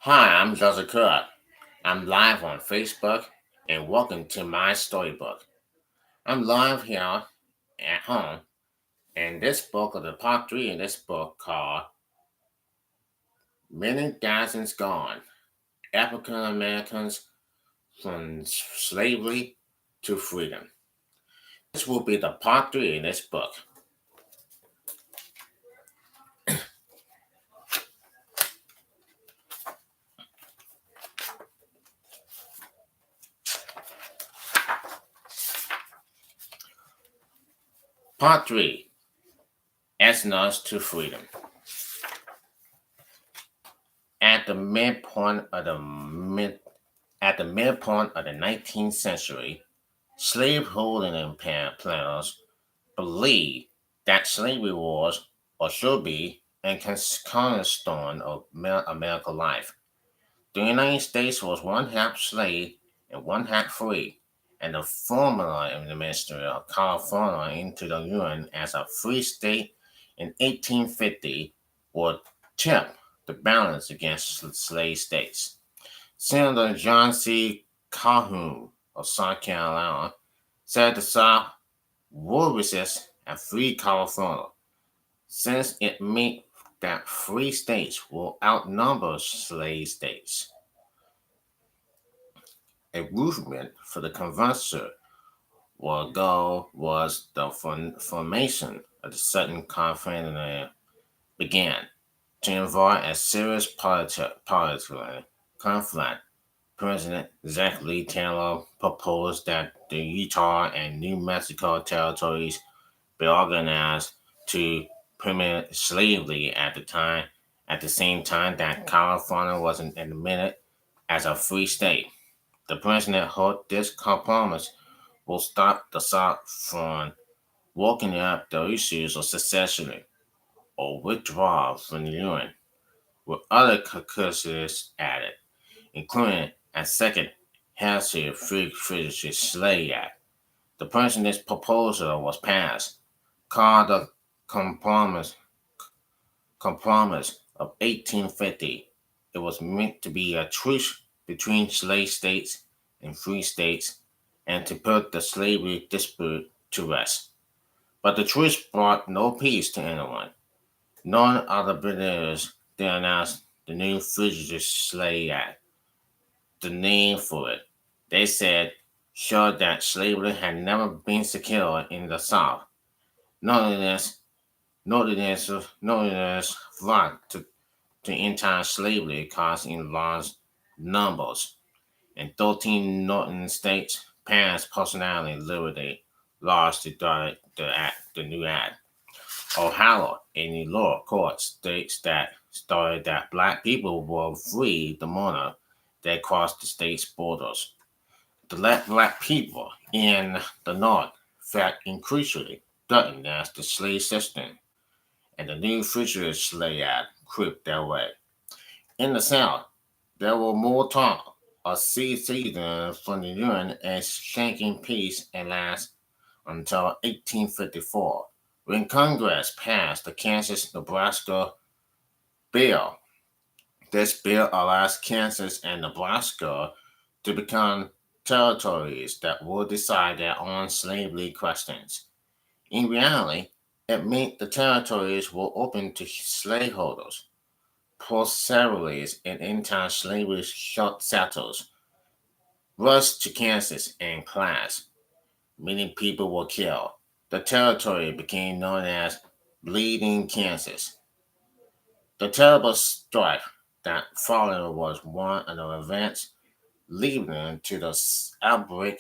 Hi, I'm Joseph Crudup. I'm live on Facebook and welcome to my storybook. I'm live here at home and this book of the part three in this book called Many Thousands Gone, African Americans from Slavery to Freedom. This will be the part three in this book. Part three, Exodus to Freedom. At the midpoint of the mid at the midpoint of the 19th century, slaveholding planners believed that slavery was, or should be, a cornerstone of American life. The United States was one half slave and one half free, and the formula in the Ministry of California into the Union as a free state in 1850 would tip the balance against slave states. Senator John C. Calhoun of South Carolina said the South would resist a free California, since it meant that free states will outnumber slave states. A movement for the conversion goal was the formation of the Southern Confederate began to involve a serious political conflict. President Zachary Taylor proposed that the Utah and New Mexico territories be organized to permit slavery at the same time that California wasn't admitted as a free state. The president hoped this compromise will stop the South from working up the issues of secession or withdrawal from the Union, with other conclusions added, including a second Hampshire Free Fugitive Slave Act. The president's proposal was passed, called the Compromise, Compromise of 1850. It was meant to be a truce between slave states and free states and to put the slavery dispute to rest. But the truce brought no peace to anyone. None of the British then announced the new Fugitive Slave Act, the name for it. They said showed that slavery had never been secured in the South. Nonetheless, nonetheless flocked to entire slavery caused in large numbers. In 13 northern states, passed personality liberty laws to the new act. Ohio, a New York court states that started that black people were free the moment they crossed the state's borders. The black people in the North felt increasingly threatened as the slave system and the new fugitive slave act crept their way. In the South, there were more talk of seceding from the Union as shanking peace at last until 1854, when Congress passed the Kansas-Nebraska Bill. This bill allows Kansas and Nebraska to become territories that will decide their own slavery questions. In reality, it meant the territories were open to slaveholders, post settlers, and in-time slavery settlers rushed to Kansas in class. Many people were killed. The territory became known as Bleeding Kansas. The terrible strife that followed was one of the events leading to the outbreak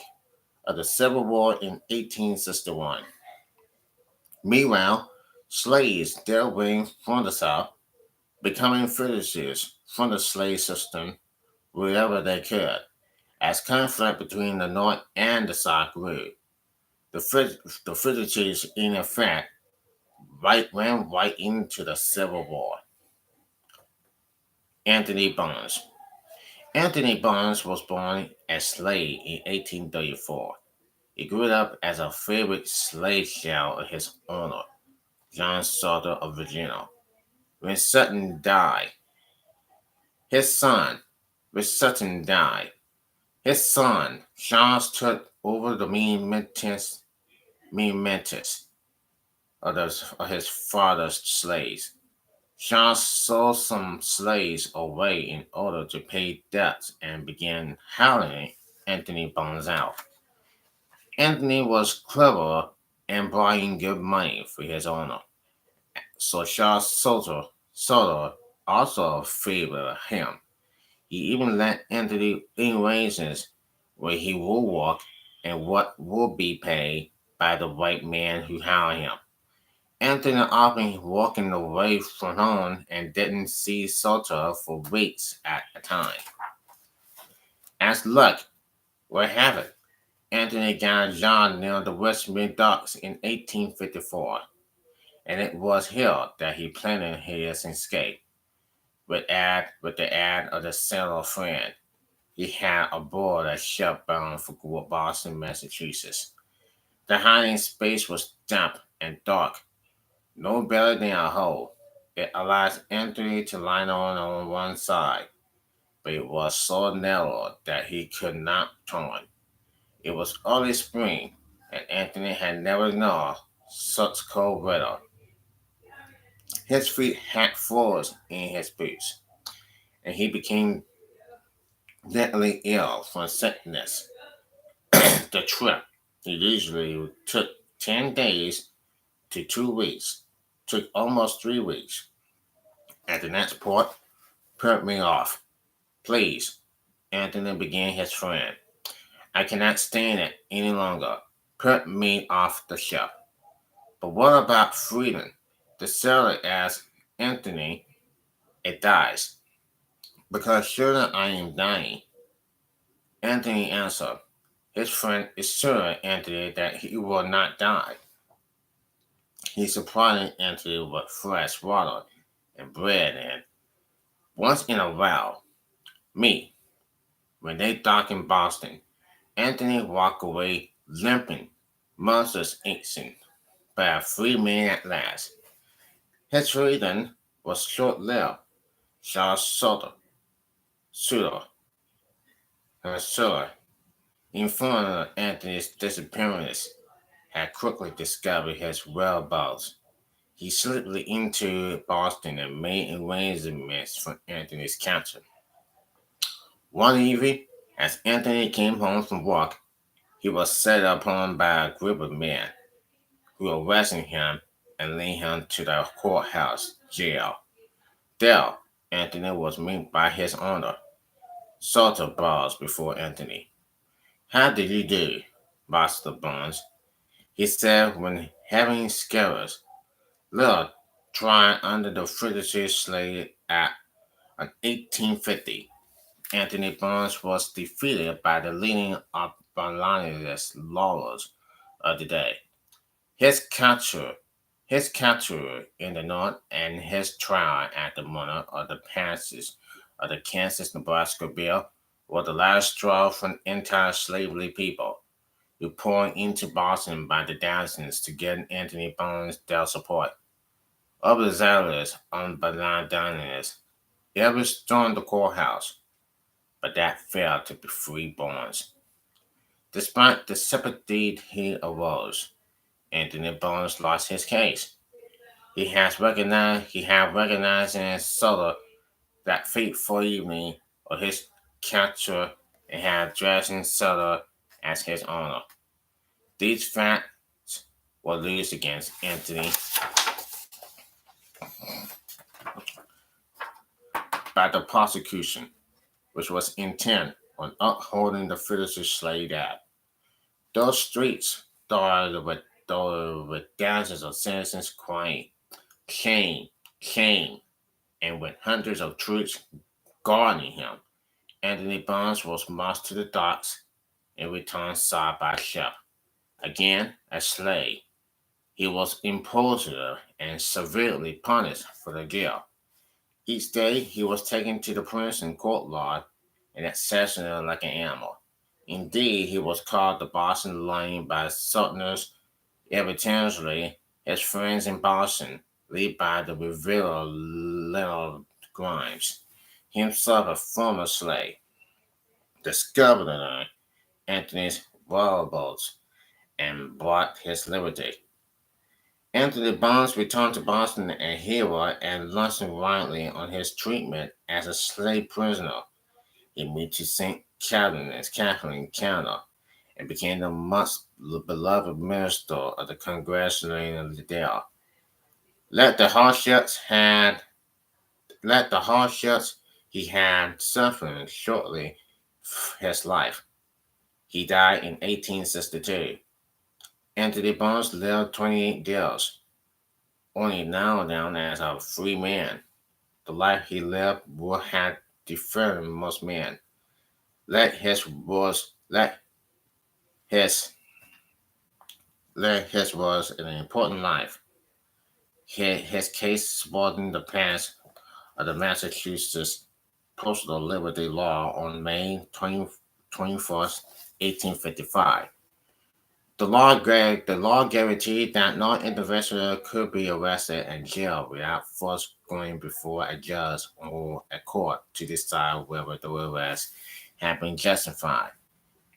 of the Civil War in 1861. Meanwhile, slaves delving from the South, becoming fugitives from the slave system wherever they could, as conflict between the North and the South grew. The fugitives, in effect, ran right into the Civil War. Anthony Burns. Anthony Burns was born a slave in 1834. He grew up as a favorite slave child of his owner, John Sutter of Virginia. When Sutton died, His son, which Sutton died. His son, Charles, took over the main maintenance of his father's slaves. Charles sold some slaves away in order to pay debts and began hiring Anthony Bones out. Anthony was clever and brought in good money for his owner, so Charles Soto also favored him. He even let Anthony arrangements where he will work and what will be paid by the white man who hired him. Anthony often walking away from home and didn't see Soto for weeks at a time. As luck would have it, Anthony got a job near the Westmead Docks in 1854, and it was here that he planned his escape. With the ad of the sailor friend he had aboard a ship bound for Boston, Massachusetts. The hiding space was damp and dark, no better than a hole. It allowed Anthony to lie on one side, but it was so narrow that he could not turn. It was early spring, and Anthony had never known such cold weather. His feet had froze in his boots, and he became deadly ill from sickness. The trip, usually took 10 days to 2 weeks, took almost 3 weeks. At the next port, put me off. Please, Anthony began his friend. I cannot stand it any longer. Put me off the ship. But what about freedom? The sailor asked Anthony. It dies. Because surely I am dying. Anthony answered. His friend is sure, Anthony, that he will not die. He supplied Anthony with fresh water and bread and, once in a while, meat. When they docked in Boston, Anthony walked away limping, monsters itching, but a free man at last. His freedom was short-lived. Charles Sutter, Sutter, informed of Anthony's disappearance, had quickly discovered his whereabouts. He slipped into Boston and made arrangements for Anthony's capture. One evening, as Anthony came home from work, he was set upon by a group of men who arrested him and led him to the courthouse jail. There, Anthony was met by his owner. Salter bowed before Anthony. How did you do, Master Bones? He said when having scarce little tried under the British slave Act of 1850. Anthony Burns was defeated by the leading abolitionist lawyers of the day. His capture, his capture in the North and his trial at the moment of the passage of the Kansas-Nebraska Bill were the last straw for anti-slavery people who poured into Boston by the thousands to get Anthony Burns their support. Other zealous unbelievers ever stormed the courthouse, but that failed to free Barnes. Despite the sympathy he aroused, Anthony Barnes lost his case. He had recognized in Sutter that fateful evening of his capture and had addressed Sutter as his owner. These facts were used against Anthony by the prosecution, which was intent on upholding the British Slave Act. Those streets dotted with thousands of citizens crying, shame, shame, and with hundreds of troops guarding him. Anthony Burns was marched to the docks and returned side by ship. Again, a slave, he was imposed and severely punished for the guilt. Each day he was taken to the prison courtyard and assassinated like an animal. Indeed, he was called the Boston Lion by Southerners. Evidently, his friends in Boston, led by the revealer Leonard Grimes, himself a former slave, discovered Anthony's whereabouts and bought his liberty. Anthony Barnes returned to Boston a hero and launched widely on his treatment as a slave prisoner. He moved to St. Catherine, Canada, and became the much beloved minister of the Congregational there. Let the hardships had let the hardships he had suffered shortly his life. He died in 1862. Anthony Barnes lived 28 years, only now down as a free man. The life he lived would have deferred most men. Let his was let his let his was an important life. His case supporting the pass of the Massachusetts Postal Liberty Law on May 21st, 1855. The law guaranteed that no individual could be arrested and jailed without first going before a judge or a court to decide whether the arrest had been justified.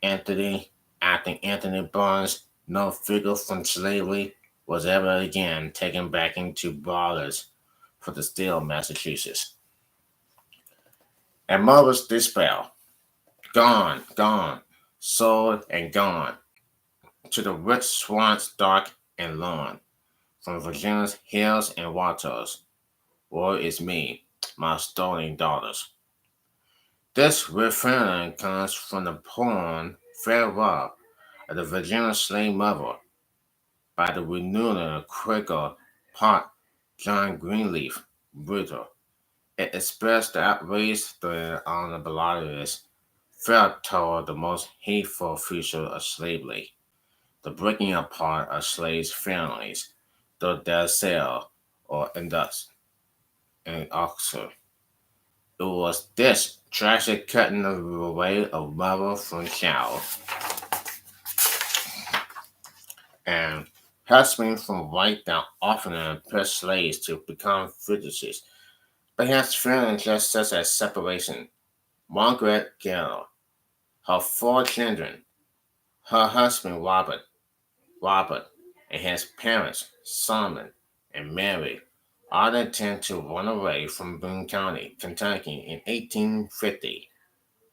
Anthony, Acting Anthony Barnes, no figure from slavery, was ever again taken back into borders for the still Massachusetts. A mother's despair. Gone, gone, sold and gone to the rich swamps dark and lone, from Virginia's hills and waters. Woe is me, my stolen daughters. This refrain comes from the poem Farewell of the Virginia slave mother by the renowned Quaker poet John Greenleaf Whittier. It expressed the outrage on the Belarus felt toward the most hateful feature of slavery, the breaking apart of slaves' families, through their sale or induced in Oxford. It was this tragic cutting away of mother from child and husband from white that often pushed slaves to become fugitives. Perhaps feeling just such a separation. Margaret Gale, her four children, her husband Robert, and his parents, Simon and Mary, all intend to run away from Boone County, Kentucky in 1850.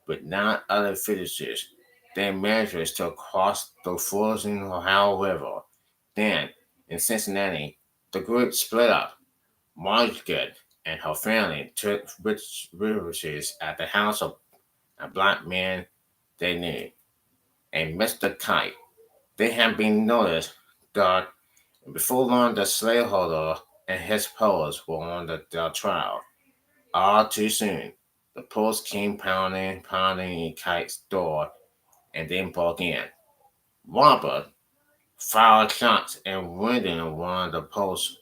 With nine other fugitives, they managed to cross the frozen Ohio River. Then, in Cincinnati, the group split up. Margaret and her family took refuge at the house of a black man they knew, a Mr. Kite. They had been noticed that before long the slaveholder and his poets were on their trial. All too soon, the post came pounding in Kite's door and then broke in. Robert fired shots and wounded one of the posts,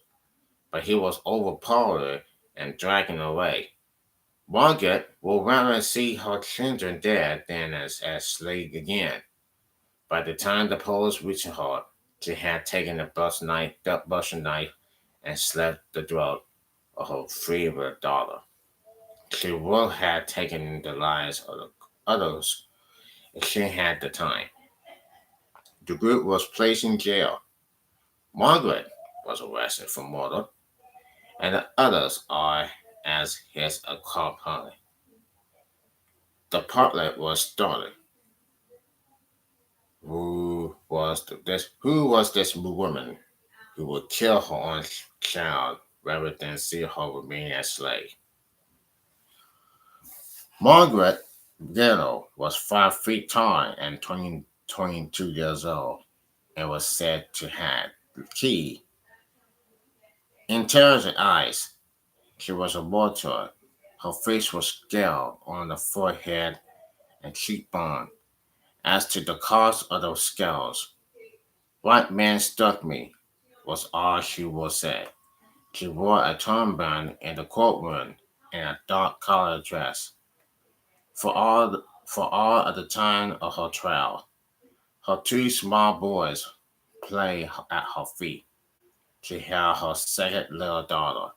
but he was overpowered and dragged away. Margaret would rather see her children dead than as slaves again. By the time the police reached her, she had taken the butcher knife and slit the throat of her favorite daughter. She would have taken the lives of the others if she had the time. The group was placed in jail. Margaret was arrested for murder, and the others are as his accomplice. The plot was started. Who was this woman who would kill her own child rather than see her remain a slave? Margaret Ghetto was 5 feet tall and 22 years old, and was said to have keen, intelligent eyes. She was a mortal. Her face was scaled on the forehead and cheekbone. As to the cause of those scales, white man struck me, was all she would say. She wore a turban in the courtroom and a dark colored dress. For all of the time of her trial, her two small boys played at her feet. She held her second little daughter,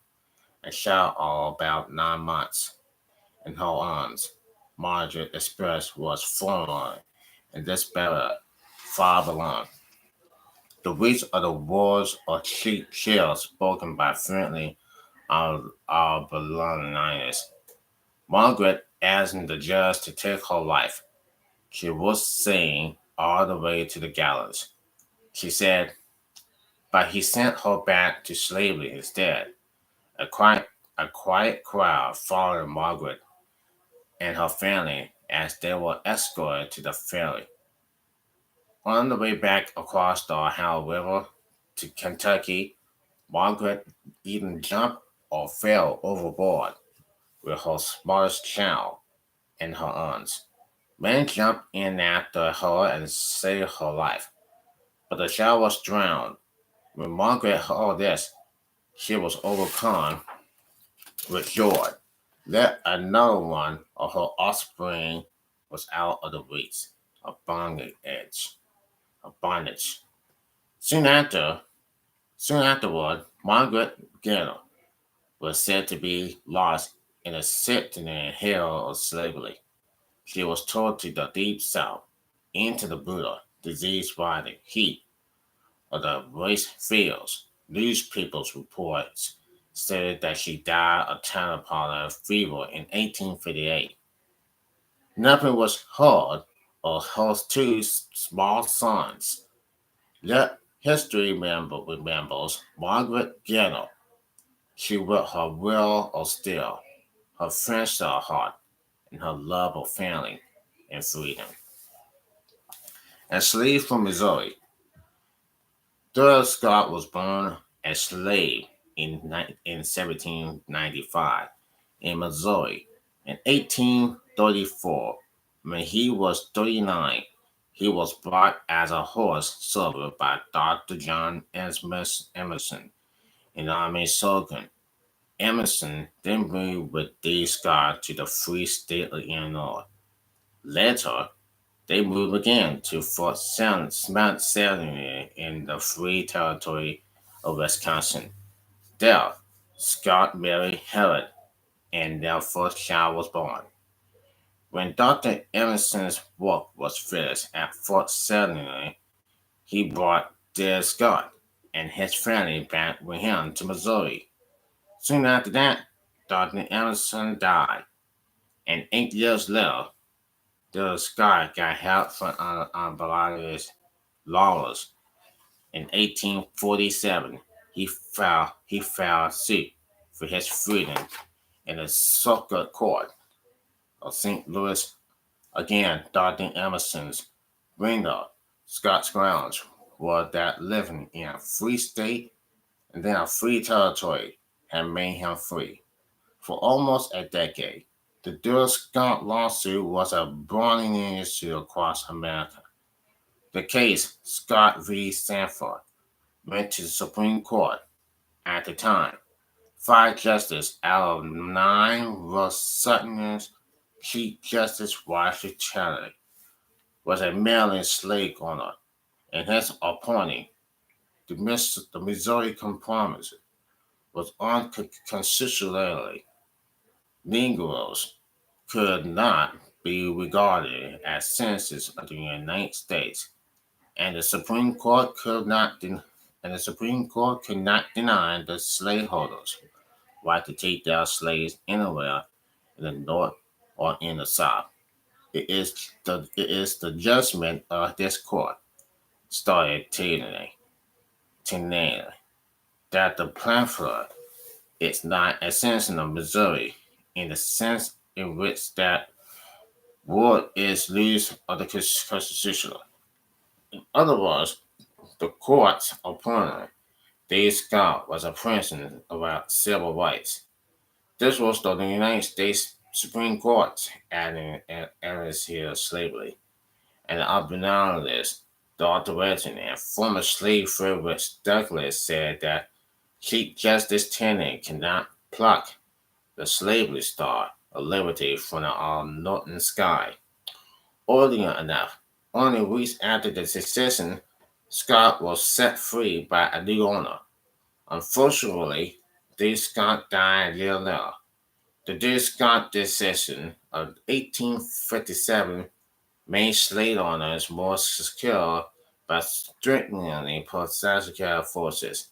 a child of about 9 months, in her arms. Margaret expressed was forlorn and desperate, far alone. The words of the words or cheap cheers spoken by friendly our beloved. Margaret asking the judge to take her life. She was saying all the way to the gallows. She said, but he sent her back to slavery instead. A quiet, a quiet crowd followed Margaret and her family as they were escorted to the ferry. On the way back across the Ohio River to Kentucky, Margaret even jumped or fell overboard with her smallest child in her arms. Men jumped in after her and saved her life, but the child was drowned. When Margaret heard this, she was overcome with joy. Yet another one of her offspring was out of the reach of bondage. Soon after, soon afterward, Margaret Gaynor was said to be lost in a sickening hell of slavery. She was towed to the deep south, into the brutal, disease-riding heat of the waste fields. Newspapers reports stated that she died of Tanapola fever in 1858. Nothing was heard of her two small sons. Yet history remembers Margaret Gaynor. She with her will of steel, her French heart, and her love of family and freedom. Enslaved from Missouri, Doyle Scott was born a slave in 1795 in Missouri. In 1834, when he was 39, he was brought as a horse server by Dr. John Emerson, an army surgeon. Emerson then moved with D. Scott to the Free State of Illinois. Later, they moved again to Mount Salem in the Free Territory of Wisconsin. There, Scott married Harriet, and their first child was born. When Dr. Emerson's work was finished at Fort Salem, he brought dear Scott and his family back with him to Missouri. Soon after that, Dr. Emerson died, and 8 years later, the Scott got help from unbelievers laws. In 1847, he filed suit for his freedom in the Circuit Court of St. Louis. Again, Dr. Emerson's bringer Scott's grounds were that living in a free state and then a free territory had made him free. For almost a decade, the Dred Scott lawsuit was a burning issue across America. The case, Scott v. Sanford, went to the Supreme Court. At the time, five justices out of nine were Southerners. Chief Justice Walter Chandler was a Maryland slave owner, and his appointing, the Missouri Compromise, was unconstitutionally. Negroes could not be regarded as citizens of the United States, and the Supreme Court could not deny the slaveholders right to take their slaves anywhere in the North or in the South. It is the judgment of this court, started today that the pamphlet is not a citizen of Missouri in the sense in which that word is loose of the Constitution. In other words, the court's opponent, Dave Scott, was a person about civil rights. This was the United States Supreme Court adding here slavery, and the abnormalities, the authority and former slave Frederick Douglass said that Chief Justice Taney cannot pluck the slavery star of liberty from the all-northern sky. Oddly enough, only weeks after the secession, Scott was set free by a new owner. Unfortunately, D. Scott died a year later. The Dred Scott decision of 1857 made slave owners more secure by strengthening post-secure forces.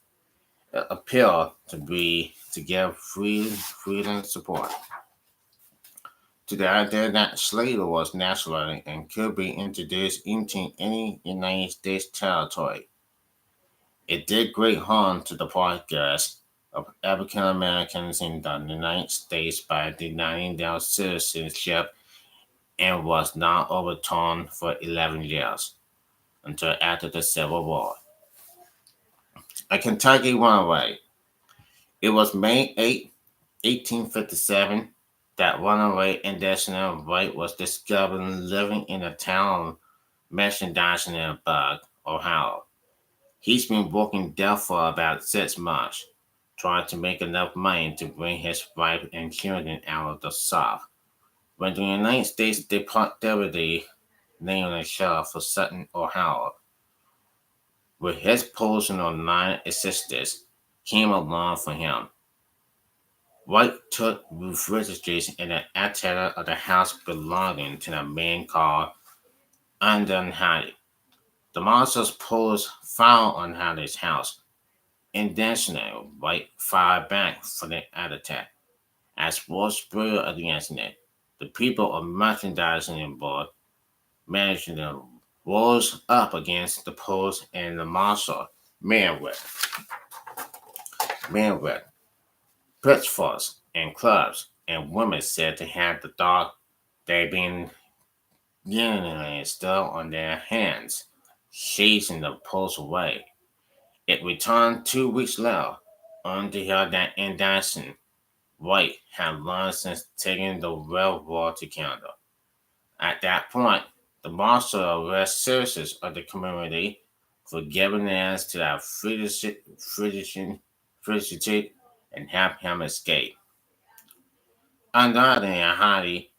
It appealed to give freedom support to the idea that slavery was natural and could be introduced into any United States territory. It did great harm to the progress of African Americans in the United States by denying their citizenship and was not overturned for 11 years until after the Civil War. A Kentucky runaway. It was May 8, 1857, that runaway indigent white was discovered living in a town merchandising in Bug, Ohio. He's been working there for about 6 months, trying to make enough money to bring his wife and children out of the South. When the United States Deputy Named Sheriff for Sutton, Ohio, with his personal 9 assistants, came along for him. White took refugees in the attic of the house belonging to a man called Andon Hattie. The monsters posed found on Hattie's house. Intentionally, White fired back from the attack. As war spread against it, the people of merchandising board managed to rose up against the post and the monster men with pitchforks and clubs, and women said to have the dog they been getting still on their hands, chasing the post away. It returned 2 weeks later, only to hear that Anderson White had long since taken the railroad to Canada. At that point, the monster arrested citizens of the community for giving theirs to that fugitive and help him escape. Undoubtedly, Heidi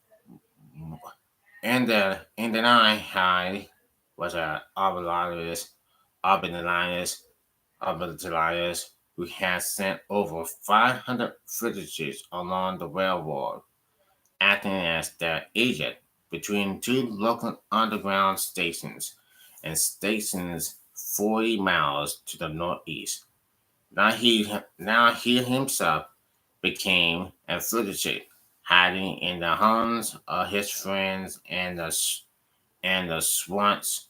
and the night Heidi was an arbalist, who had sent over 500 fugitives along the railroad, acting as their agent between two local underground stations and stations 40 miles to the northeast. Now he himself became a fugitive, hiding in the homes of his friends and the swamps.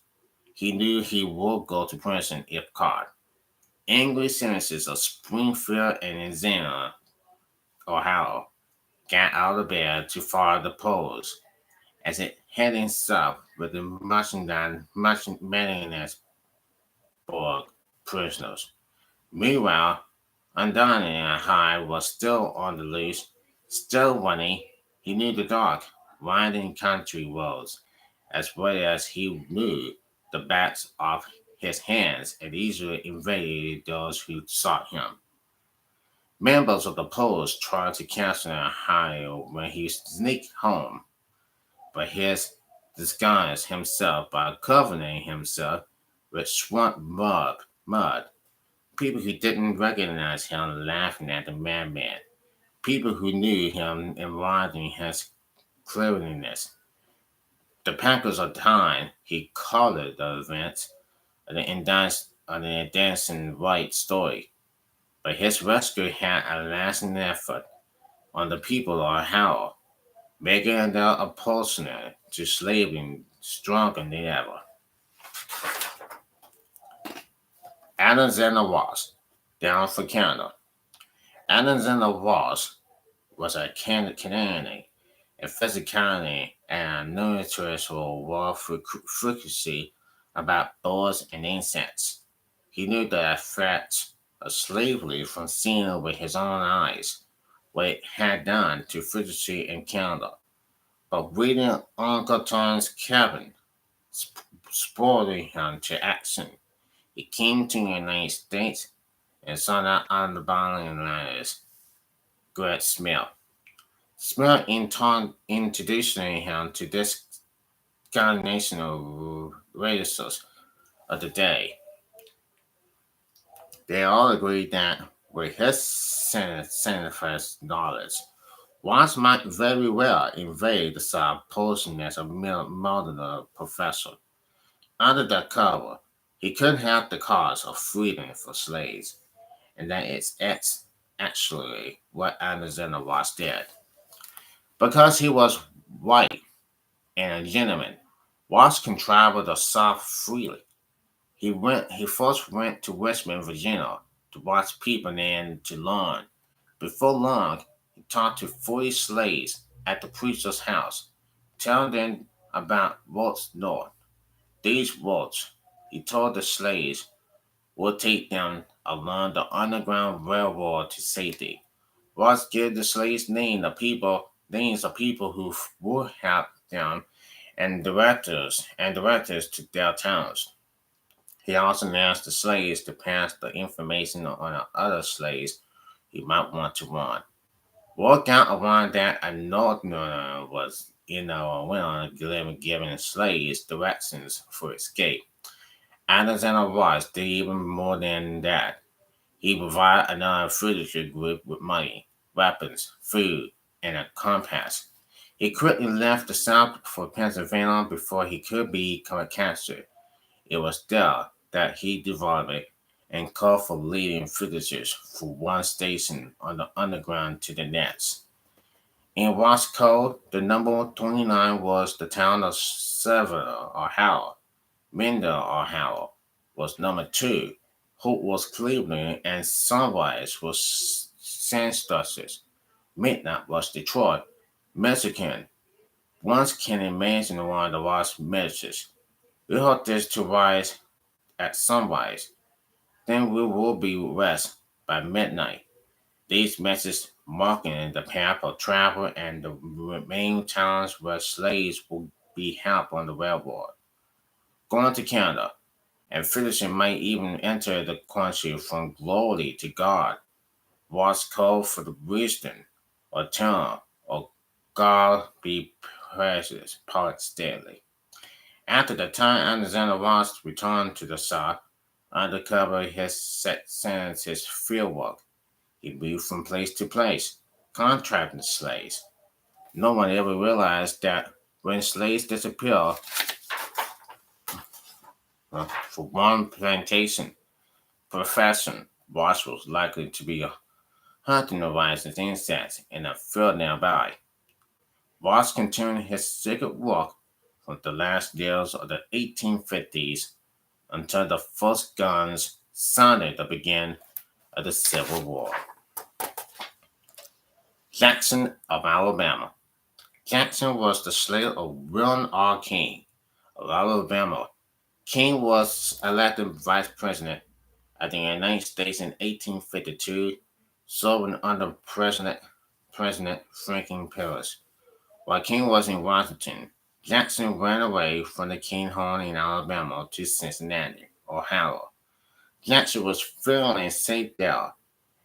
He knew he would go to prison if caught. Angry citizens of Springfield and Xenia, Ohio, got out of bed to follow the polls as it heading south with the merchandise for prisoners. Meanwhile, Andani and High was still on the loose, still running. He knew the dark, winding country roads, as well as he knew the backs of his hands and easily evaded those who sought him. Members of the Post tried to capture High when he sneaked home, but he disguised himself by covering himself with swamp mud. People who didn't recognize him laughing at the madman. People who knew him admiring his cleverness. The Packers of Time, he called the event the dancing white story, but his rescue had a lasting effect on the people of Ohio, making their opposition to slavery stronger than ever. Alexander Ross, down for Canada. Alexander Ross was a Canadian, a physicality and nutritional war frequency about birds and insects. He knew the effects of slavery from seeing with his own eyes what it had done to frequency in Canada. But reading Uncle Tom's Cabin spurred him to action. He came to the United States and sought out on the bottom liners, Greg Smith. Smith introduced him to this national races of the day. They all agreed that with his scientific knowledge, Watts might very well invade the South, posing as a modern professor. Under that cover, he could have the cause of freedom for slaves, and that is actually what Alexander Watts did. Because he was white and a gentleman, Watts can travel the South freely. He first went to Richmond, Virginia, to watch people and to learn. Before long, he talked to 40 slaves at the preacher's house, telling them about roads north. These roads, he told the slaves, will take them along the Underground Railroad to safety. Ross gave the slaves names of people who would help them and directors to their towns. He also asked the slaves to pass the information on other slaves he might want to run. Worked out around that a northerner went on giving slaves directions for escape. Alexander Ross did even more than that. He provided another fugitive group with money, weapons, food, and a compass. He quickly left the South for Pennsylvania before he could be captured. It was there that he developed and called for leading fugitives from one station on the underground to the next. In Ross code, the number 29 was the town of Severn or Howell. Minder or Howell was number 2. Hope was Cleveland, and Sunrise was Sandusky. Midnight was Detroit. Mexican. Once can imagine one of the Ross messages. We hope this to rise at sunrise. Then we will be rest by midnight. These messages marking the path of travel and the main towns where slaves will be helped on the railroad. Going to Canada, and finishing might even enter the country from glory to God. Was called for the wisdom or tongue or God be precious, poet Stanley. After the time Alexander Ross returned to the South, undercover his since his field work. He moved from place to place, contracting slaves. No one ever realized that when slaves disappear from one plantation profession, Ross was likely to be hunting the rising insects in a field nearby. Ross continued his secret work from the last years of the 1850s until the first guns sounded the beginning of the Civil War. Jackson of Alabama. Jackson was the slave of William R. King of Alabama. King was elected vice president of the United States in 1852, serving under President Franklin Pierce. While King was in Washington, Jackson ran away from the King home in Alabama to Cincinnati, Ohio. Jackson was feeling safe there,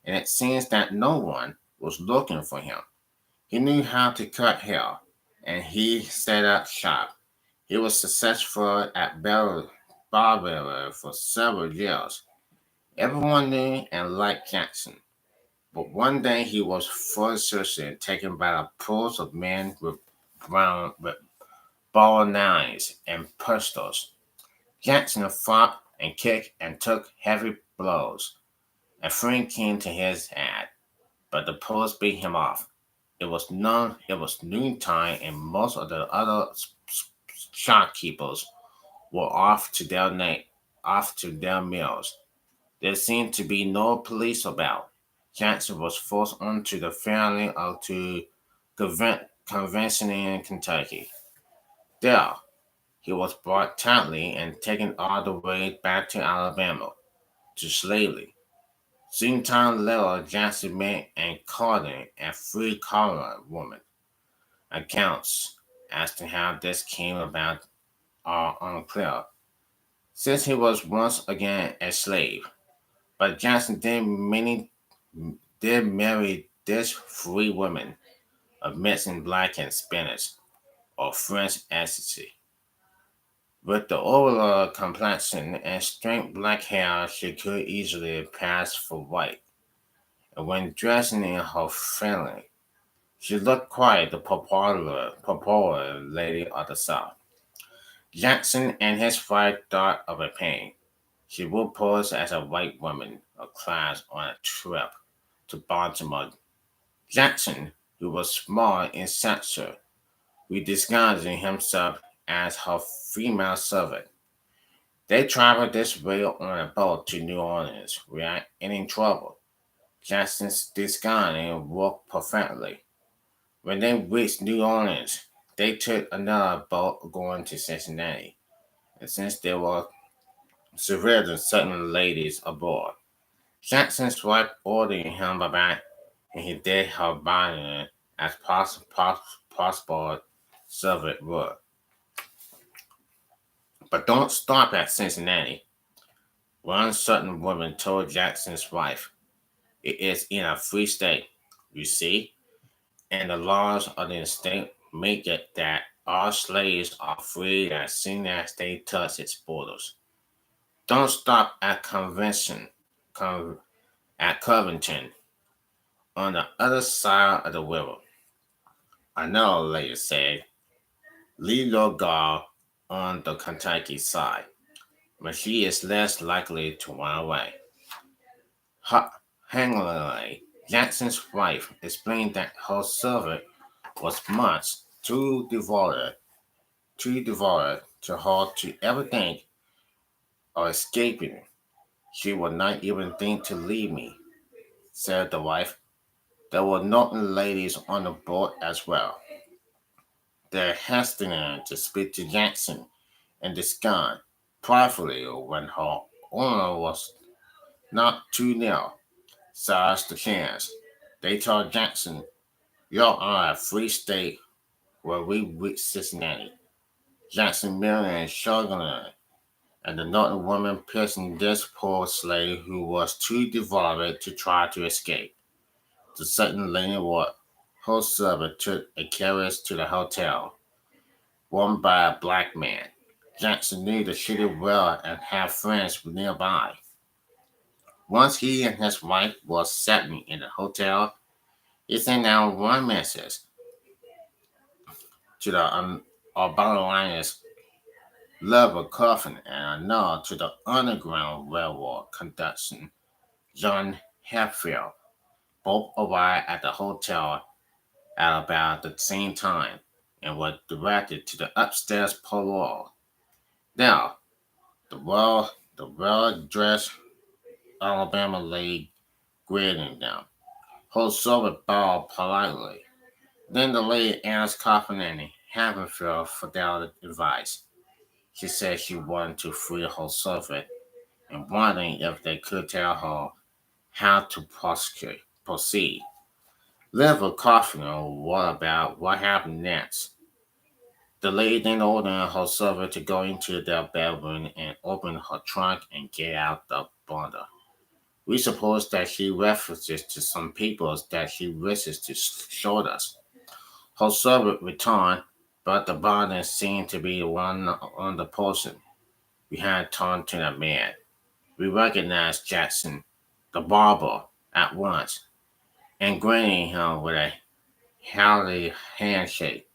and it seems that no one was looking for him. He knew how to cut hair, and he set up shop. He was successful at barber for several years. Everyone knew and liked Jackson, but one day he was furiously taken by a pool of men with ball knives and pistols. Jackson fought and kicked and took heavy blows. A friend came to his aid, but the police beat him off. It was noontime, and most of the other shopkeepers were off to their meals. There seemed to be no police about. Jackson was forced onto the family of to convention in Kentucky. There, he was brought tightly and taken all the way back to Alabama to slavery. Soon time later, Jackson met and called a free colored woman. Accounts as to how this came about are unclear, since he was once again a slave. But Jackson did marry this free woman of mixing black and Spanish or French ancestry. With the overall complexion and straight black hair, she could easily pass for white. And when dressing in her family, She looked quite the popular lady of the South. Jackson and his wife thought of a pain. She would pose as a white woman of class on a trip to Baltimore. Jackson, who was small in stature, we disguising himself as her female servant. They traveled this way on a boat to New Orleans without any trouble. Jackson's disguising worked perfectly. When they reached New Orleans, they took another boat going to Cincinnati, and since there were several certain ladies aboard, Jackson's wife ordered him about, and he did her buying as possible servant would. But don't stop at Cincinnati. One certain woman told Jackson's wife, "It is in a free state, you see, and the laws of the state make it that all slaves are free as soon as they touch its borders. Don't stop at Con- at Covington, on the other side of the river." Another lady said, "Leave your girl on the Kentucky side, but she is less likely to run away." Hangley, Jackson's wife, explained that her servant was much too devoted to her to ever think of escaping. "She would not even think to leave me," said the wife. There were Norton ladies on the boat as well. They hastened to speak to Jackson and discussed privately when her owner was not too near, so as to chance. They told Jackson, "You are a free state where we reach Cincinnati." Jackson merely shrugged, and the Norton woman piercing this poor slave who was too devoted to try to escape. The certain lady what her servant took a carriage to the hotel, run by a black man. Jackson knew the city well and had friends nearby. Once he and his wife were settling in the hotel, he sent out one message to the Urbana Lions level coffin and another to the Underground Railroad conductor, John Hatfield. Both arrived at the hotel at about the same time and were directed to the upstairs parlor. Now, the well-dressed Alabama lady greeting them. Her servant bowed politely. Then the lady asked Coffin and Havenfield for their advice. She said she wanted to free her servant and wondering if they could tell her how to proceed. Liver Coffin what about what happened next. The lady then ordered her servant to go into their bedroom and open her trunk and get out the bundle. We suppose that she references to some papers that she wishes to show us. Her servant returned, but the bundle seemed to be one on the person. We had turned to the man. We recognized Jackson, the barber, at once, and greeting him with a hearty handshake.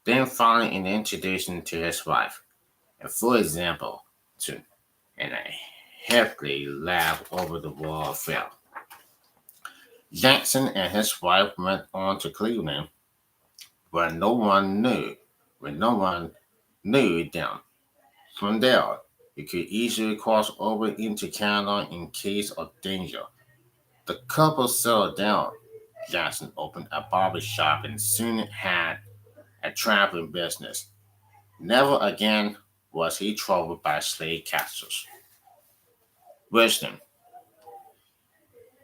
Then following an introduction to his wife, a full example, to, and a hefty laugh over the wall fell. Jackson and his wife went on to Cleveland, where no one knew them. From there, you could easily cross over into Canada in case of danger. The couple settled down. Jackson opened a barber shop and soon had a traveling business. Never again was he troubled by slave catchers. Wisdom.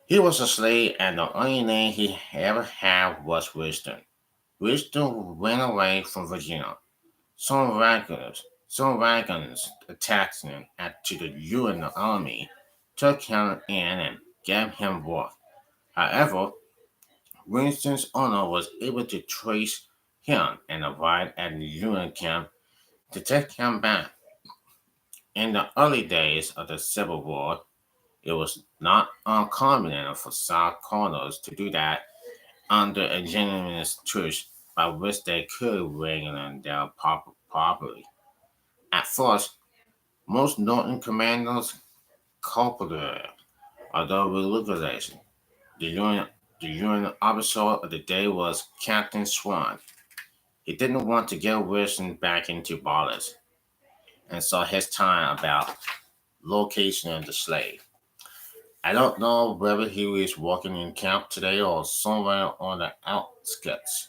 He was a slave, and the only name he ever had was Wisdom. Wisdom ran away from Virginia. Some wagons attacked him to the Union army, took him in and gave him work. However, Winston's owner was able to trace him and arrived at the Union camp to take him back. In the early days of the Civil War, it was not uncommon for South Corners to do that under a genuine truce by which they could regulate their property. At first, most Northern commanders cooperated, although with liquidation. The UN officer of the day was Captain Swan. He didn't want to get Wilson back into ballast, and so his time about location of the slave. I don't know whether he was working in camp today or somewhere on the outskirts,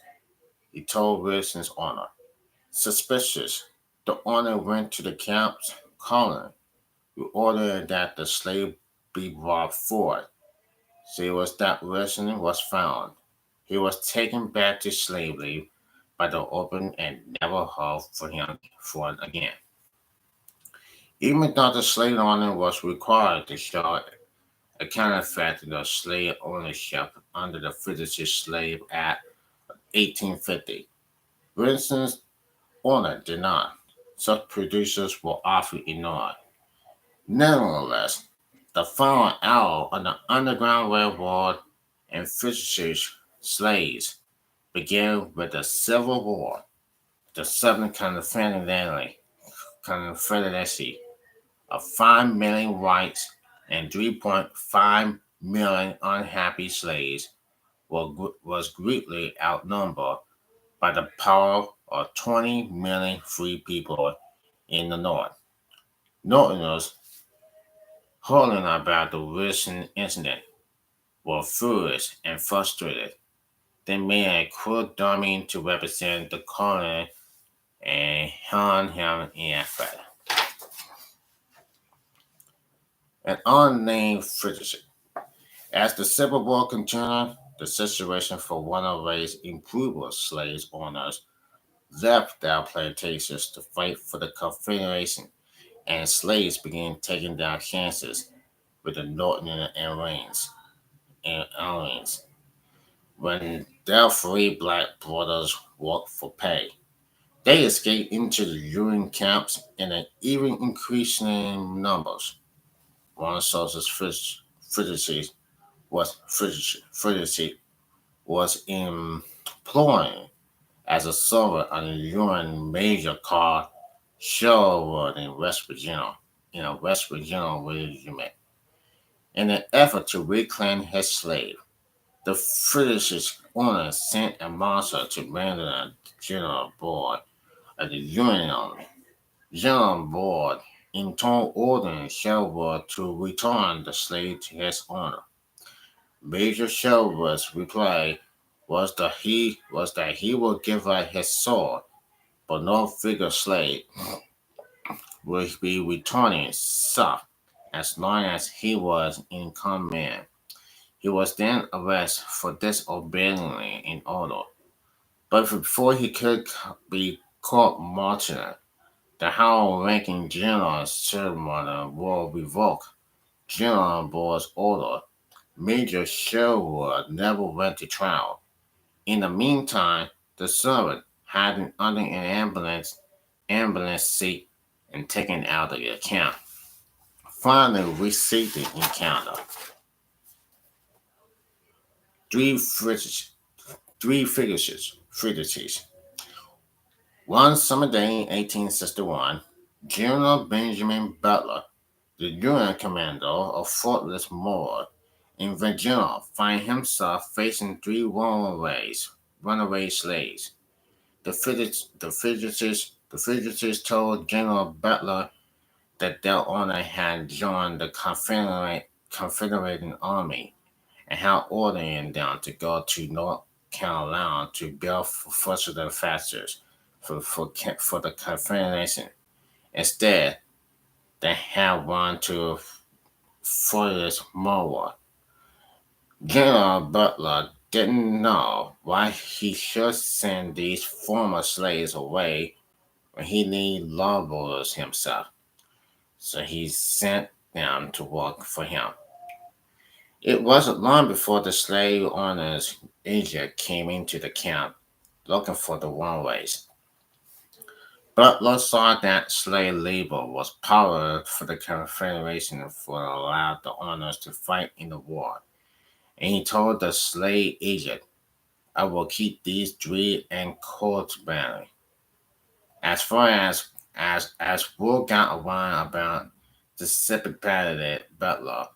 he told Wilson's owner. Suspicious, the owner went to the camp's calling, who ordered that the slave be brought forward. So it was that Wilson was found. He was taken back to slavery by the open and never heard for him for again. Even though the slave owner was required to show a counterfeit of slave ownership under the Fugitive Slave Act 1850, Wilson's owner did not. Such producers were often ignored. Nevertheless, the final hour of the Underground Railroad and fugitive slaves began with the Civil War. The Southern Confederacy of 5 million whites and 3.5 million unhappy slaves was greatly outnumbered by the power of 20 million free people in the North. Northerners, hearing about the Wilson incident, were furious and frustrated. They made a cruel dummy to represent the colony and hung him in effect. An unnamed fugitive. As the Civil War continued, the situation for runaway improved slave owners left their plantations to fight for the Confederation, and slaves began taking their chances with the Northern aliens when their free black brothers worked for pay. They escaped into the Union camps in an even increasing numbers. One source's fugitive was employed as a server on a Union major called Sherwood in West Virginia, in a West Virginia regiment. In an effort to reclaim his slave, the British owner sent a marshal to murder the general board of the Union Army. General Board in turn ordered Sherwood to return the slave to his owner. Major Sherwood's reply was that he would give up his sword, but no figure slave would be returning south as long as he was in command. He was then arrested for disobeying an order, but before he could be court-martialed, the high-ranking general's ceremony will revoke General Board's order. Major Sherwood never went to trial. In the meantime, the servant, hiding under an ambulance seat and taken out of the account, finally received the encounter. Three fugitives, three fugitives. One summer day in 1861, General Benjamin Butler, the Union commander of Fortress Moore in Virginia, found himself facing three runaway slaves. The fugitives told General Butler that their owner had joined the Confederate Army and had ordered them to go to North Carolina to build further factories for the Confederation. Instead, they had run to Fortress Monroe. General Butler didn't know why he should send these former slaves away when he needed laborers himself, so he sent them to work for him. It wasn't long before the slave owner's agent came into the camp looking for the runaways. Butler saw that slave labor was power for the Confederation for allowed the owners to fight in the war, and he told the slave agent I will keep these dread and court banner. As far as word got around about the Sepipatid butler,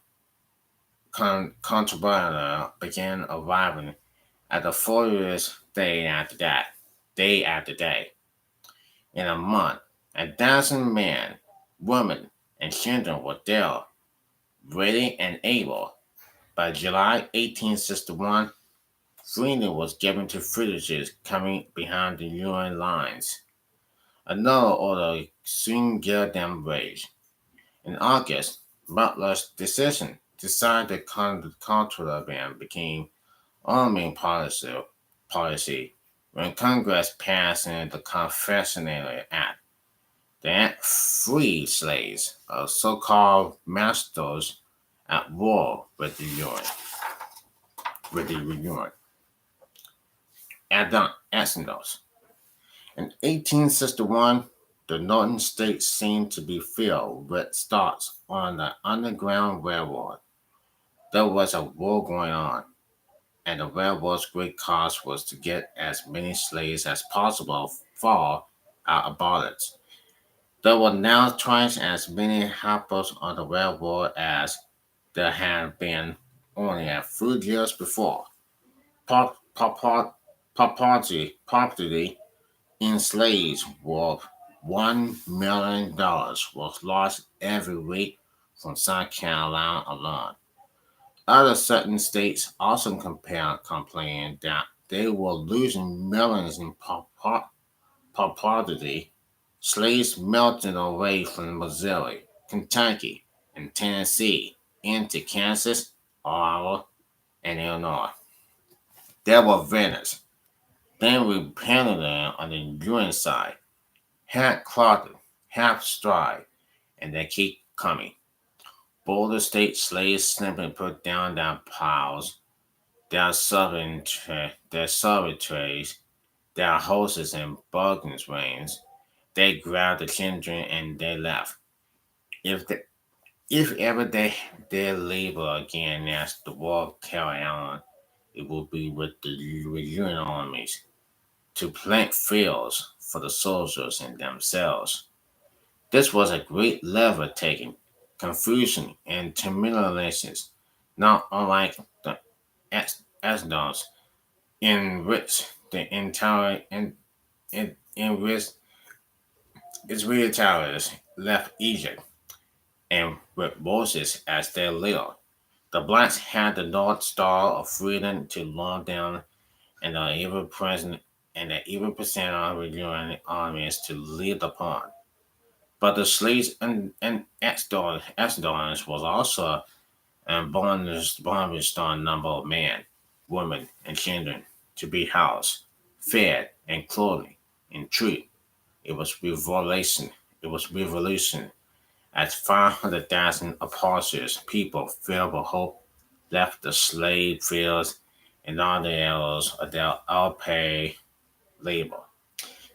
contraband began arriving at the fortress day after day. In a month, a dozen men, women, and children were there, ready and able. By July 1861, freedom was given to fugitives coming behind the Union lines. Another order soon gave them rage. In August, Butler's decision decided the contraband became army policy when Congress passed in the Confectionery Act. The act freed slaves, so-called masters at war with the Union. With the Union. Ascendos. In 1861, the northern states seemed to be filled with starts on the Underground Railroad. There was a war going on, and the railroad's great cause was to get as many slaves as possible far out of bondage. There were now twice as many hoppers on the railroad as there had been only a few years before. Property in slaves worth $1 million was lost every week from South Carolina alone. Other certain states also complained that they were losing millions in property. Slaves melted away from Missouri, Kentucky, and Tennessee into Kansas, Iowa, and Illinois. There were vendors. Then we painted them on the Union side, half clotted, half stride, and they keep coming. Border state slaves simply put down their piles, their serving trays, their horses and bargain reins. They grabbed the children and they left. If the, if ever they dare labor again as the war carried on, it will be with the Union armies to plant fields for the soldiers and themselves. This was a great lever taking, confusion, and terminations, not unlike the Asdod's, in which the entire in which Israelis left Egypt and with Moses as their leader. The blacks had the North Star of freedom to lock down and the evil present and the evil percent of the Union armies to lead upon. But the slaves and Asdodans was also a bonus number of men, women, and children to be housed, fed, and clothed. In truth, it was revolution. It was revolution. As 500,000 apostles, people filled with hope, left the slave fields and all the errors of their unpaid labor.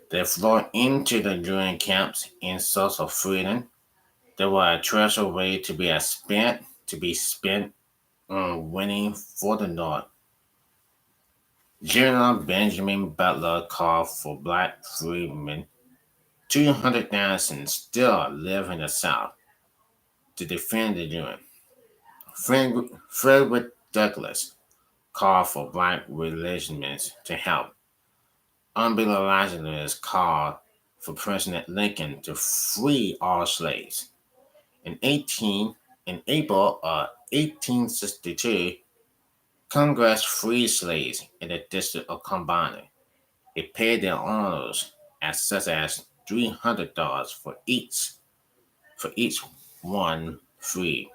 They flowed into the Union camps in search of freedom. They were a treasure waiting to be spent on winning for the North. General Benjamin Butler called for black freedmen, 200,000 still live in the South, to defend the Union. Frederick Douglass called for black religiousmen to help. Unbelievers called for President Lincoln to free all slaves. In 18 in April of 1862, Congress freed slaves in the District of Columbia. It paid their owners as such as $300 for each one freed.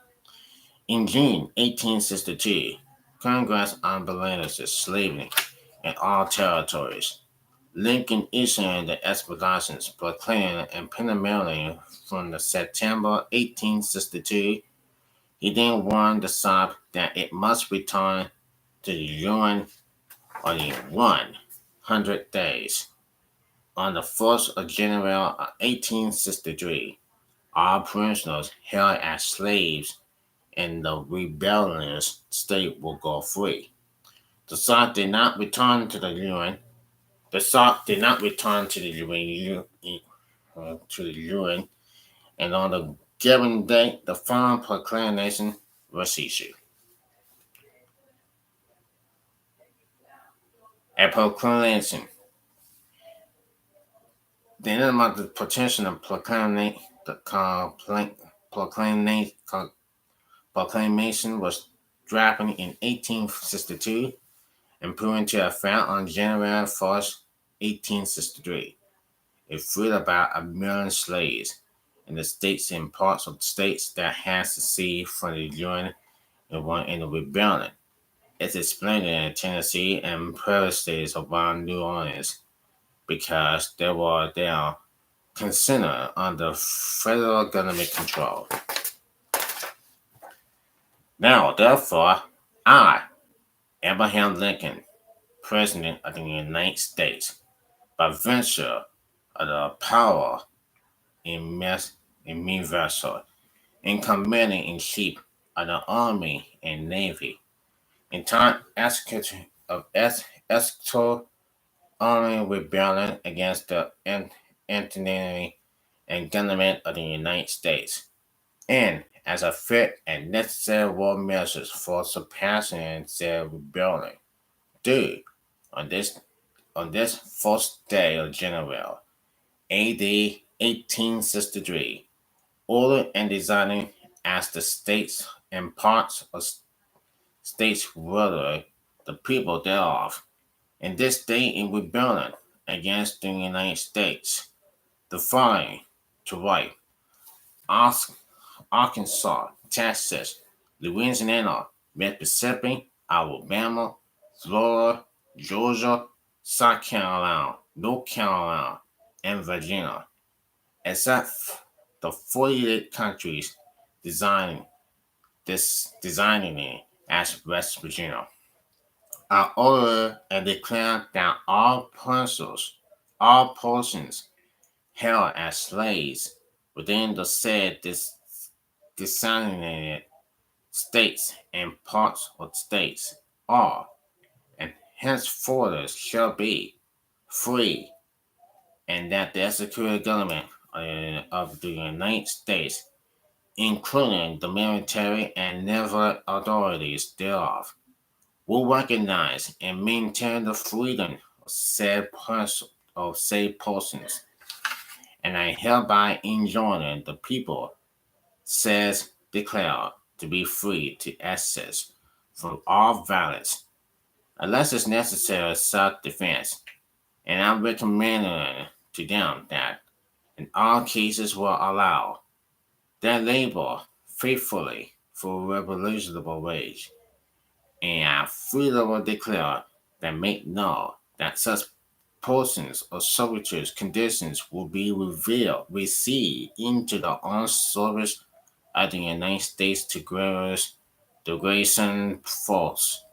In June 1862, Congress abolished slavery in all territories. Lincoln issued the expeditions proclaimed imperially from the September 1862. He then warned the South that it must return to the Union on in 100 days. On the 1st of January 1863, all prisoners held as slaves in the rebellious state will go free. The South did not return to the UN. The South did not return to the UN, and on the given date, the final proclamation was issued. A proclamation. The end of the petition of proclamation, proclamation was drafted in 1862 and put into effect on January 1st, 1863. It freed about 1 million slaves in the states and parts of the states that had seceded from the Union and were in the rebellion. It's explained in Tennessee and prairie states around New Orleans because they were there considered under federal government control. Now, therefore, I, Abraham Lincoln, President of the United States, by virtue of the power in me vessel, in commanding in chief of the Army and Navy, in time execution of executor army rebellion against the anti and government of the United States, and as a fit and necessary war measures for surpassing said rebellion, do on this on this first day of January, A.D. 1863, order and designing as the states and parts of states whether the people thereof, in this day in rebellion against the United States, the following to write: Arkansas, Texas, Louisiana, Mississippi, Alabama, Florida, Georgia, South Carolina, North Carolina, and Virginia, except the 48 countries designing designing it as West Virginia. I order and declare that all persons held as slaves within the said designated states and parts of states are, and henceforth shall be, free, and that the executive government of the United States, including the military and naval authorities thereof, will recognize and maintain the freedom of said persons, and I hereby enjoin the people, says declared, to be free to access from all violence, unless it's necessary self-defense, and I recommend to them that in all cases will allow their labor faithfully for reasonable wage, and I freely declare that make known that such persons or servitude conditions will be received into the armed service of the United States to grace the Grayson Force,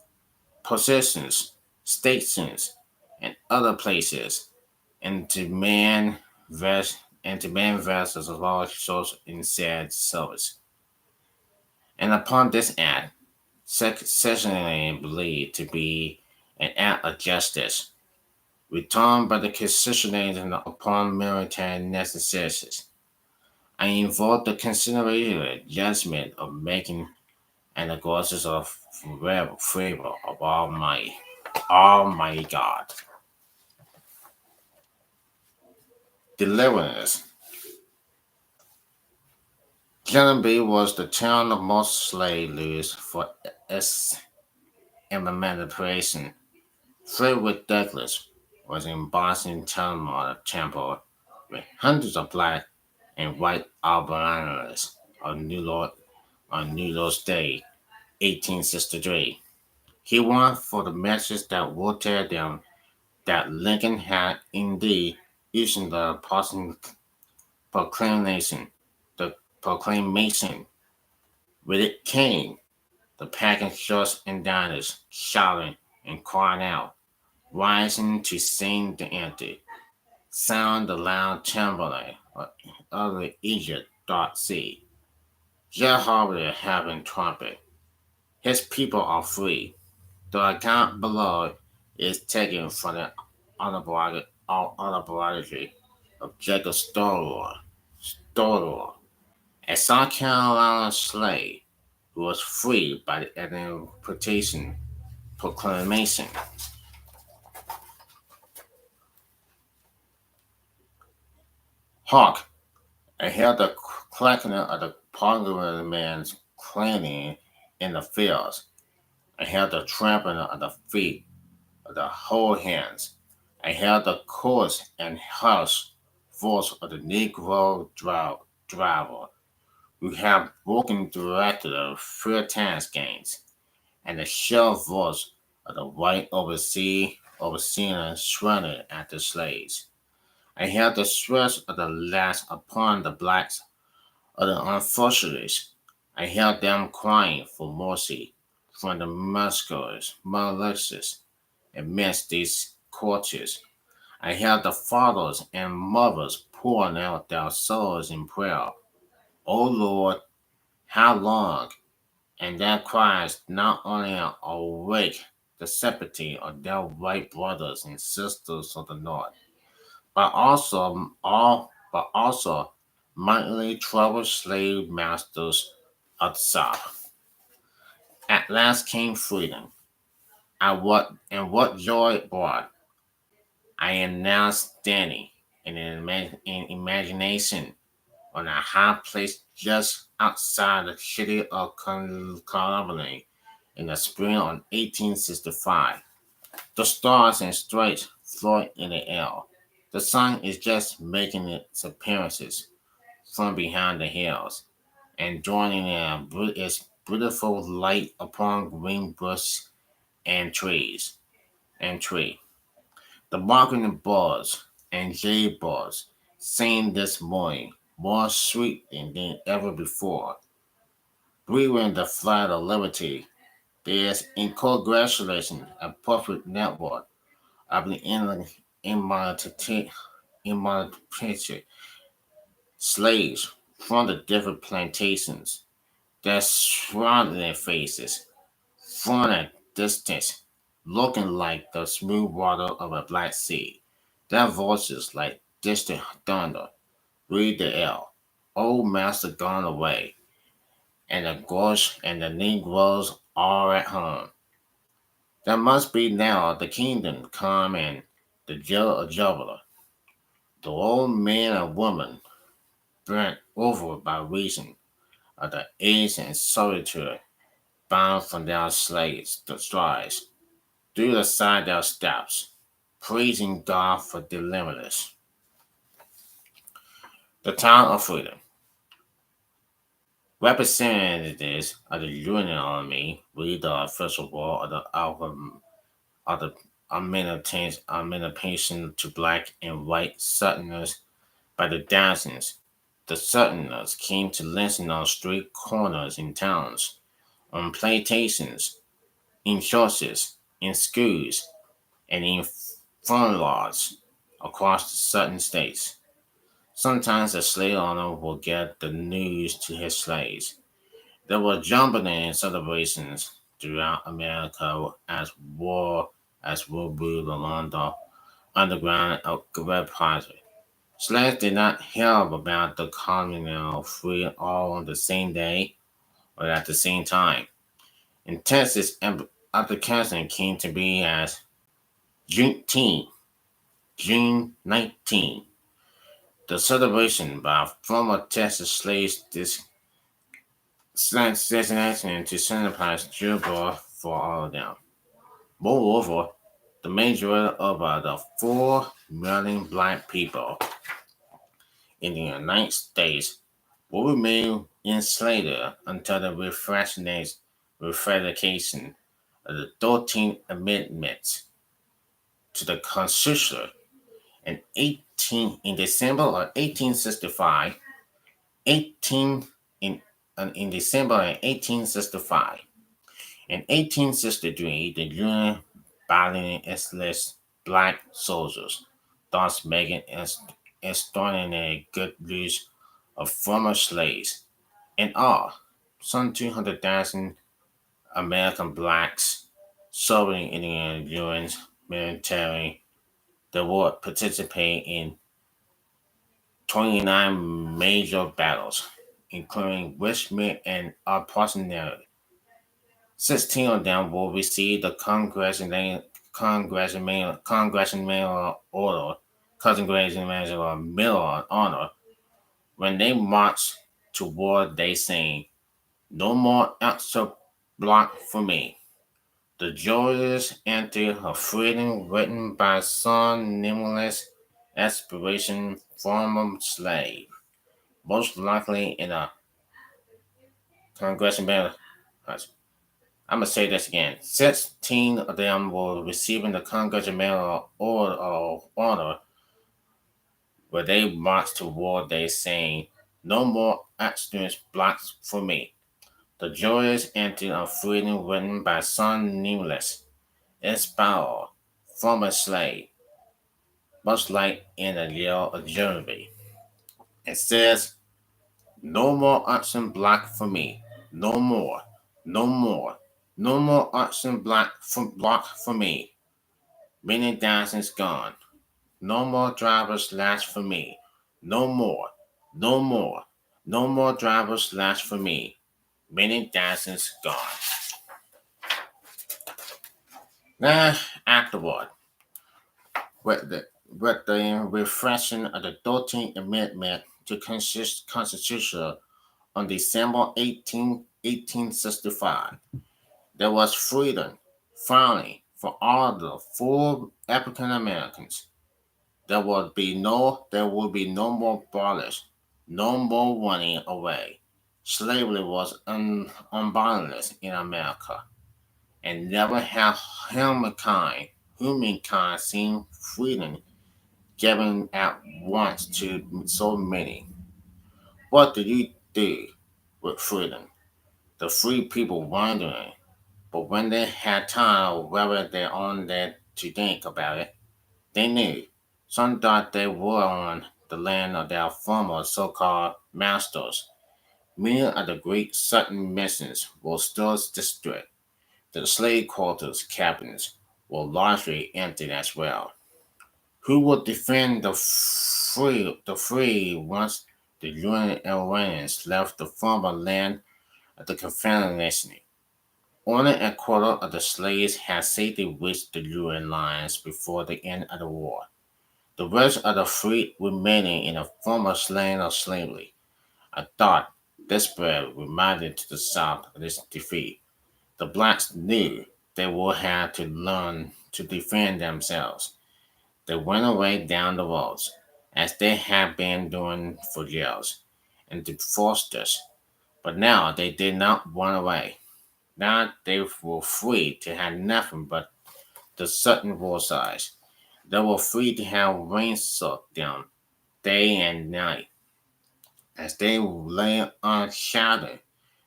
positions, stations, and other places, and to man vessels of large sorts in said service. And upon this act, sectionally believed to be an act of justice, returned by the constitution upon military necessities, I invoke the considerate judgment of making and the graces of favor of Almighty God. Deliverance. Genevieve was the town of most slave lose for its emancipation. Frederick Douglass was in Boston Temple with hundreds of black and white albinoes on New Year's Day, 1863. He won for the message that would tell them that Lincoln had indeed issued the proclamation. The proclamation. With it came the packing shorts and diners, shouting and crying out, rising to sing the anthem. Sound the loud timbrel of the Egypt dark sea. Jehovah having trumpet. His people are free. The account below is taken from the autobiography of Jacob Storybook, a South Carolina slave who was freed by the Emancipation Proclamation. Hark! I heard the clacking of the Parliament man's cleaning in the fields. I heard the trampling of the feet of the whole hands. I heard the coarse and harsh voice of the Negro driver who had broken director of fair tax gains, and the shell voice of the white overseer shredded at the slaves. I heard the stress of the lash upon the blacks of the unfortunates. I heard them crying for mercy from the malicious amidst these courtiers. I heard the fathers and mothers pouring out their souls in prayer. O Lord, how long? And their cries not only awake the sympathy of their white brothers and sisters of the North, but also mightily troubled slave masters of the South. At last came freedom, and what joy it brought! I am now standing in imagination on a high place just outside the city of Columbia in the spring of 1865. The stars and stripes float in the air. The sun is just making its appearances from behind the hills and joining its beautiful light upon green bush and trees and tree. The marketing birds and jay birds sing this morning more sweetly than ever before, breathing the flight of liberty. There is in congratulation a perfect network of the emancipated slaves from the different plantations that surround their faces from a distance, looking like the smooth water of a black sea. Their voices like distant thunder read the air. Old master gone away, and the ghosts and the negroes are at home. There must be now the kingdom come and the jubilee. The old man and woman burnt over by reason of the age and solitude bound from their slaves, the strides, through the side their steps, praising God for deliverance. The town of freedom. Representatives of the Union Army read the official word of the album of the emancipation to black and white Southerners by the dozens. The Southerners came to listen on street corners in towns, on plantations, in churches, in schools, and in farm yards across the Southern states. Sometimes a slave owner will get the news to his slaves. There were jubilee celebrations throughout America as war brewed along the underground of Red Project. Slaves did not hear about the colonial free all on the same day or at the same time. In Texas, application came to be as Juneteenth, June 19. The celebration by former Texas slaves designation to symbolize jubilee for all of them. Moreover, the majority of the 4 million black people in the United States will remain enslaved until the ratification of the 13th Amendment to the Constitution in December of 1865. 18 in in December of 1865. In 1863, the Union battalion enlisted black soldiers, thus making extraordinary good use of former slaves. In all, some 200,000 American blacks Soviet Indian Union's military. The war participated in 29 major battles, including Richmond and Arpassonary. 16 of them will receive the Congressional Order, Congressional Medal of Honor. When they march to war, they sing, "No more extra block for me." The joyous anthem of freedom written by some nameless aspiration former slave, most likely in a congressional. I'm gonna say this again. 16 of them were receiving the Congressional Order of Honor, where they marched to war. They saying, "No more extra blocks for me." The joyous anthem of freedom written by some nameless aspirer former slave, much like in a yell of Germany. It says, "No more oxen black for me. No more. No more. No more oxen block for me. Many thousands gone. No more drivers lash for me. No more. No more. No more drivers lash for me. Many thousands gone." Now, afterward, with the refreshing of the 13th Amendment to Constitution on December 1865. There was freedom, finally, for all the full African Americans. There would be no more borders, no more running away. Slavery was unboundless in America, and never have humankind seen freedom given at once to so many. What do you do with freedom? The free people wondering, but when they had time, whether they owned it to think about it, they knew. Some thought they were on the land of their former so-called masters. Many of the great Southern missions were still destroyed. The slave quarters cabins were largely empty as well. Who would defend the free once the Union Iranians left the former land of the Confederation? Only a quarter of the slaves had safely reached the UN lines before the end of the war. The rest of the free remaining in the former land of slavery. A thought desperate reminded to the South of this defeat. The blacks knew they would have to learn to defend themselves. They went away down the roads, as they had been doing for years, and to Foster's. But now they did not run away. Now they were free to have nothing but the Sutton size. They were free to have rain soak them day and night, as they lay unshadowed.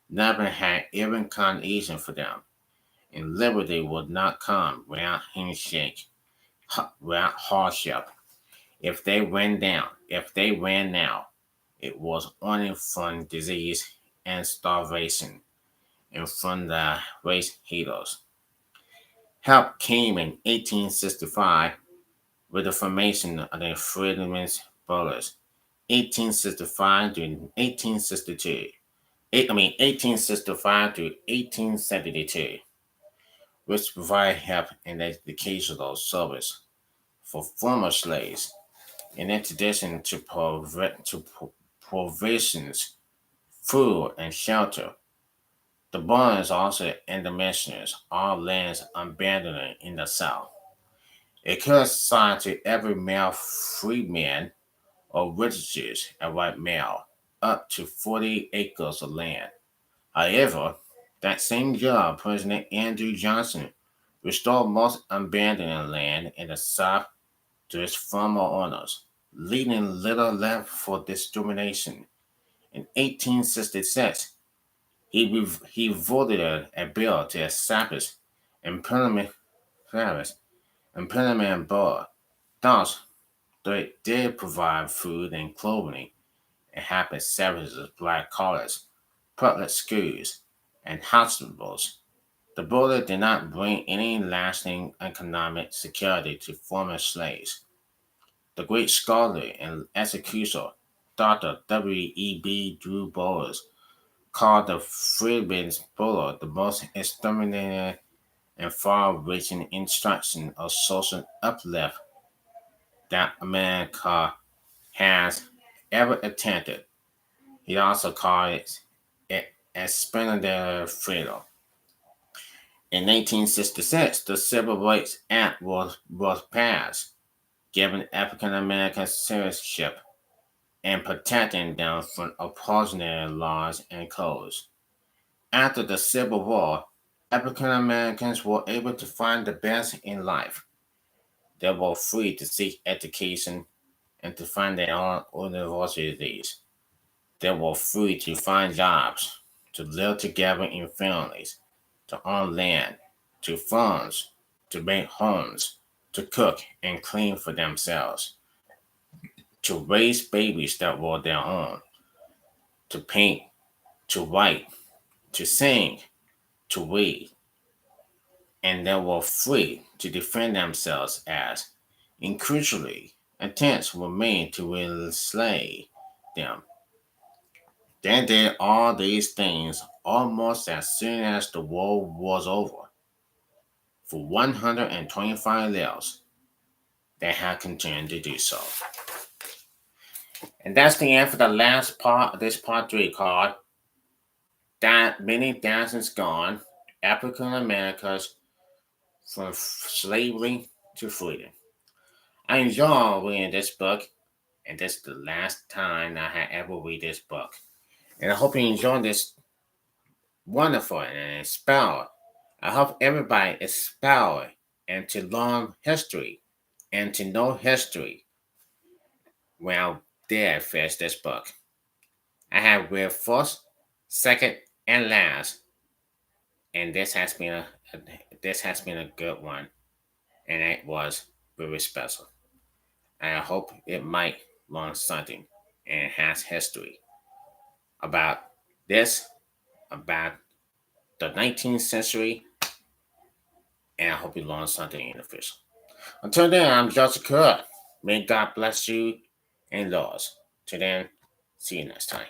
Nothing had even come easy for them, and liberty would not come without handshake, without hardship. If they ran now, it was only from disease and starvation, and from the race haters. Help came in 1865 with the formation of the Freedmen's Bureaus, 1865 to 1862. 1865 to 1872, which provided help and educational service for former slaves, in addition to provisions, food, and shelter. The bonds also indemnified all lands abandoned in the South. It could assign to every male freeman or registers a white male up to 40 acres of land. However, that same year, President Andrew Johnson restored most abandoned land in the South to its former owners, leaving little left for discrimination. In 1866, he voted a bill to establish employment service employment board. Thus, they did provide food and clothing and happy services, black colleges, public schools, and hospitals. The bullet did not bring any lasting economic security to former slaves. The great scholar and executor, Dr. W.E.B. Du Bois, called the Freedmen's Bureau the most exterminating and far-reaching instruction of social uplift that America has ever attempted. He also called it expendable freedom. In 1866, the Civil Rights Act was passed, giving African Americans citizenship and protecting them from oppositional laws and codes. After the Civil War, African Americans were able to find the best in life. They were free to seek education and to find their own universities. They were free to find jobs, to live together in families, to own land, to farms, to make homes, to cook and clean for themselves, to raise babies that were their own, to paint, to write, to sing, to read, and they were free to defend themselves as, and crucially, attempts were made to enslave them. They did all these things almost as soon as the war was over. For 125 years, they have continued to do so. And that's the end for the last part of this part 3 called That Many Thousands Gone, African Americans from Slavery to Freedom. I enjoy reading this book, and this is the last time I had ever read this book. And I hope you enjoy this wonderful and inspired. I hope everybody is inspired and to learn history and to know history when I dare finish this book. I have read first, second, and last, and this has been a good one, and it was very special. And I hope it might learn something and has history about this, about the 19th century, and I hope you learn something in the future. Until then, I'm Joseph Crudup. May God bless you and yours. Till then, see you next time.